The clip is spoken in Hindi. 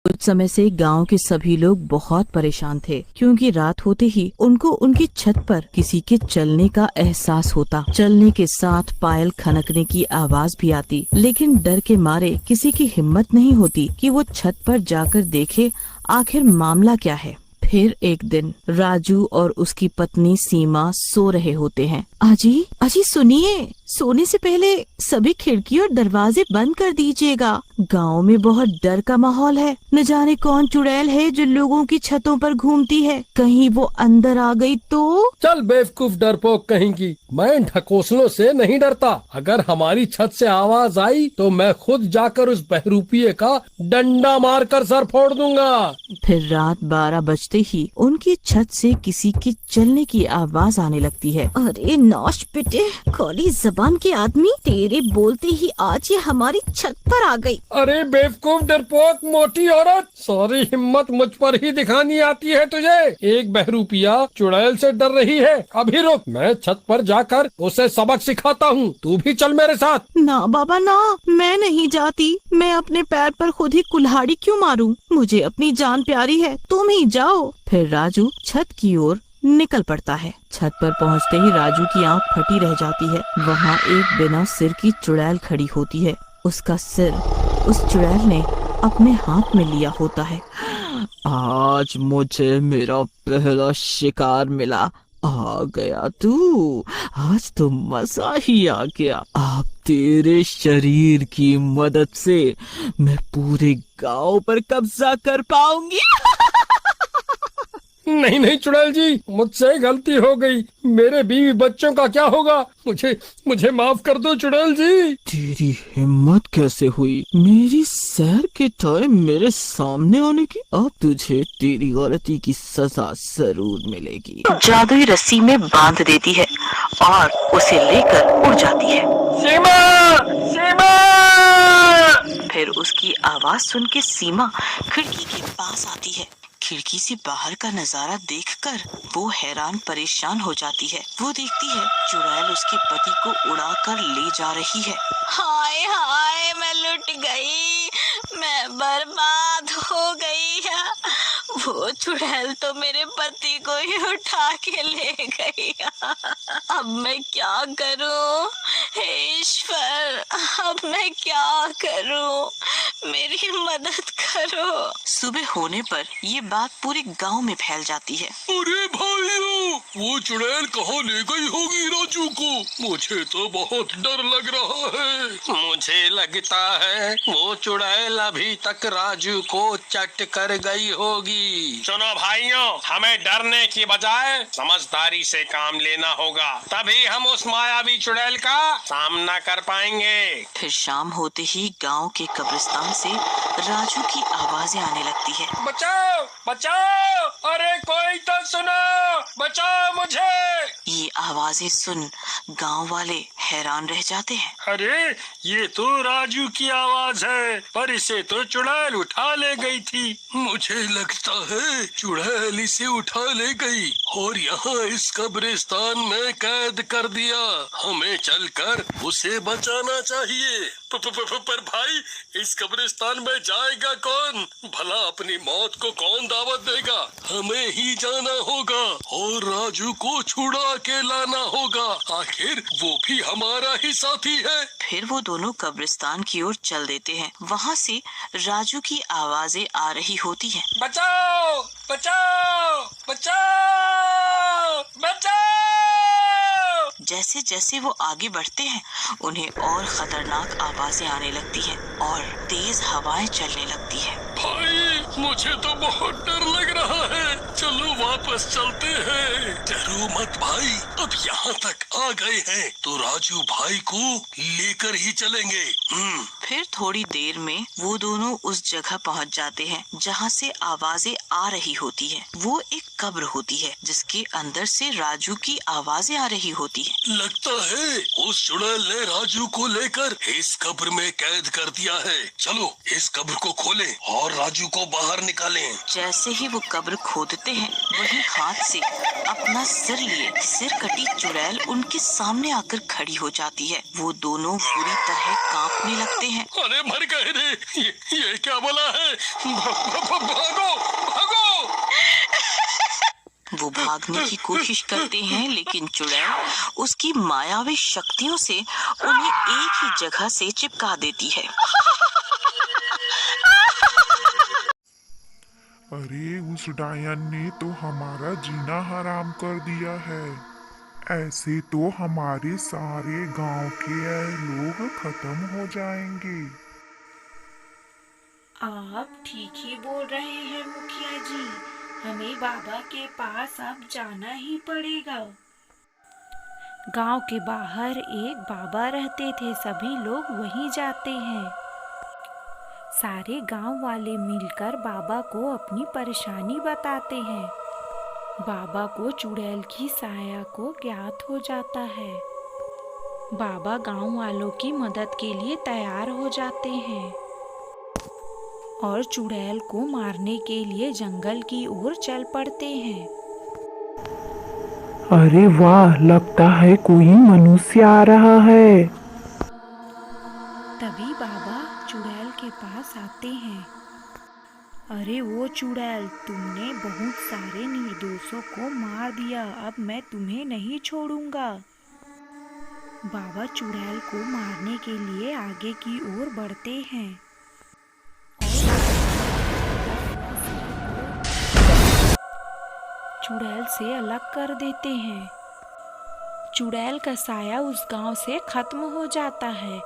कुछ समय से गांव के सभी लोग बहुत परेशान थे, क्योंकि रात होते ही उनको उनकी छत पर किसी के चलने का एहसास होता। चलने के साथ पायल खनकने की आवाज भी आती, लेकिन डर के मारे किसी की हिम्मत नहीं होती कि वो छत पर जाकर देखे आखिर मामला क्या है। फिर एक दिन राजू और उसकी पत्नी सीमा सो रहे होते हैं। अजी अजी सुनिए, सोने से पहले सभी खिड़की और दरवाजे बंद कर दीजिएगा। गांव में बहुत डर का माहौल है। न जाने कौन चुड़ैल है जो लोगों की छतों पर घूमती है। कहीं वो अंदर आ गई तो? चल बेवकूफ डरपोक कहीं की, मैं ढकोसलों से नहीं डरता। अगर हमारी छत से आवाज आई तो मैं खुद जाकर उस बहरूपिये का डंडा मारकर सर फोड़ दूंगा। फिर रात 12 बजते ही उनकी छत से किसी के चलने की आवाज आने लगती है। अरे नौश पिटे, खोली जबान के आदमी, तेरे बोलते ही आज ये हमारी छत पर आ गई। अरे बेवकूफ डरपोक मोटी औरत, सारी हिम्मत मुझ पर ही दिखानी आती है तुझे। एक बहरूपिया चुड़ैल से डर रही है। अभी रुक, मैं छत पर जाकर उसे सबक सिखाता हूँ। तू भी चल मेरे साथ। ना बाबा ना, मैं नहीं जाती। मैं अपने पैर पर खुद ही कुल्हाड़ी क्यों मारूं? मुझे अपनी जान प्यारी है, तुम ही जाओ। फिर राजू छत की ओर निकल पड़ता है। छत पर पहुंचते ही राजू की आंख फटी रह जाती है। वहाँ एक बिना सिर की चुड़ैल खड़ी होती है। उसका सिर उस चुड़ैल ने अपने हाथ में लिया होता है। आज मुझे मेरा पहला शिकार मिला। आ गया तू, आज तो मजा ही आ गया। अब तेरे शरीर की मदद से मैं पूरे गांव पर कब्जा कर पाऊंगी। नहीं नहीं चुड़ैल जी, मुझसे गलती हो गई। मेरे बीवी बच्चों का क्या होगा? मुझे मुझे माफ कर दो चुड़ैल जी। तेरी हिम्मत कैसे हुई मेरी सैर के टाइम मेरे सामने आने की? अब तुझे तेरी गलती की सजा जरूर मिलेगी। जादुई रस्सी में बांध देती है और उसे लेकर उड़ जाती है। सीमा! सीमा! फिर उसकी आवाज सुन के सीमा खिड़की के पास आती है। खिड़की से बाहर का नजारा देखकर वो हैरान परेशान हो जाती है। वो देखती है चुड़ैल उसके पति को उड़ाकर ले जा रही है। हाय हाय, मैं लुट गई, मैं बर्बाद हो गई है। वो चुड़ैल तो मेरे पति को ही उठा के ले गई। अब मैं क्या करूं? हे ईश्वर, अब मैं क्या करूं? मेरी मदद करो। सुबह होने पर ये बात पूरे गांव में फैल जाती है। अरे भाइयों, वो चुड़ैल कहाँ ले गई होगी राजू को? मुझे तो बहुत डर लग रहा है। मुझे लगता है वो चुड़ैल अभी तक राजू को चट कर गई होगी। सुनो भाइयों, हमें डरने की बजाय समझदारी से काम लेना होगा, तभी हम उस मायावी चुड़ैल का सामना कर पाएंगे। फिर शाम होते ही गांव के कब्रिस्तान से राजू की आवाजें आने लगती है। बचाओ बचाओ, अरे कोई तो सुनो, बचाओ मुझे। ये आवाजें सुन गांव वाले हैरान रह जाते हैं। अरे ये तो राजू की आवाज है, पर इसे तो चुड़ैल उठा ले गई थी। मुझे लगता है चुड़ैल इसे उठा ले गई और यहाँ इस कब्रिस्तान में कैद कर दिया। हमें चलकर उसे बचाना चाहिए। पर भाई, इस कब्रिस्तान में जाएगा कौन? भला अपनी मौत को कौन दावत देगा? हमें ही जाना होगा और राजू को छुड़ा के लाना होगा। आखिर वो भी हमारा ही साथी है। फिर वो दोनों कब्रिस्तान की ओर चल देते हैं। वहाँ से राजू की आवाजें आ रही होती हैं। बचाओ बचाओ बचाओ बचाओ। जैसे जैसे वो आगे बढ़ते हैं, उन्हें और खतरनाक आवाजें आने लगती हैं और तेज हवाएं चलने लगती हैं। भाई, मुझे तो बहुत डर लग रहा है। चलो वापस चलते हैं। डरो मत भाई, अब यहाँ तक आ गए हैं तो राजू भाई को लेकर ही चलेंगे। फिर थोड़ी देर में वो दोनों उस जगह पहुँच जाते हैं जहाँ से आवाजें आ रही होती है। वो एक कब्र होती है जिसके अंदर से राजू की आवाजें आ रही होती है। लगता है उस चुड़ैल ने राजू को लेकर इस कब्र में कैद कर दिया है। चलो इस कब्र को खोलें और राजू को बाहर निकालें। जैसे ही वो कब्र खोदते हैं, वही हाथ से अपना सिर लिए सिर कटी चुड़ैल उनके सामने आकर खड़ी हो जाती है। वो दोनों बुरी तरह कांपने लगते हैं हैं। अरे मर गए रे, ये क्या बोला है? भागो भागो। वो भागने की कोशिश करते हैं, लेकिन चुड़ैल उसकी मायावी शक्तियों से उन्हें एक ही जगह से चिपका देती है। अरे उस डायन ने तो हमारा जीना हराम कर दिया है। ऐसे तो हमारे सारे गांव के लोग खत्म हो जाएंगे। आप ठीक ही बोल रहे हैं मुखिया जी, हमें बाबा के पास अब जाना ही पड़ेगा। गांव के बाहर एक बाबा रहते थे, सभी लोग वहीं जाते हैं। सारे गांव वाले मिलकर बाबा को अपनी परेशानी बताते हैं। बाबा को चुड़ैल की साया को ज्ञात हो जाता है। बाबा गांव वालों की मदद के लिए तैयार हो जाते हैं और चुड़ैल को मारने के लिए जंगल की ओर चल पड़ते हैं। अरे वाह, लगता है कोई मनुष्य आ रहा है। तभी बाबा चुड़ैल के पास आते हैं। अरे वो चुड़ैल, तुमने बहुत सारे निर्दोषों को मार दिया, अब मैं तुम्हें नहीं छोड़ूंगा। बाबा चुड़ैल को मारने के लिए आगे की ओर बढ़ते हैं। चुड़ैल से अलग कर देते हैं। चुड़ैल का साया उस गांव से खत्म हो जाता है।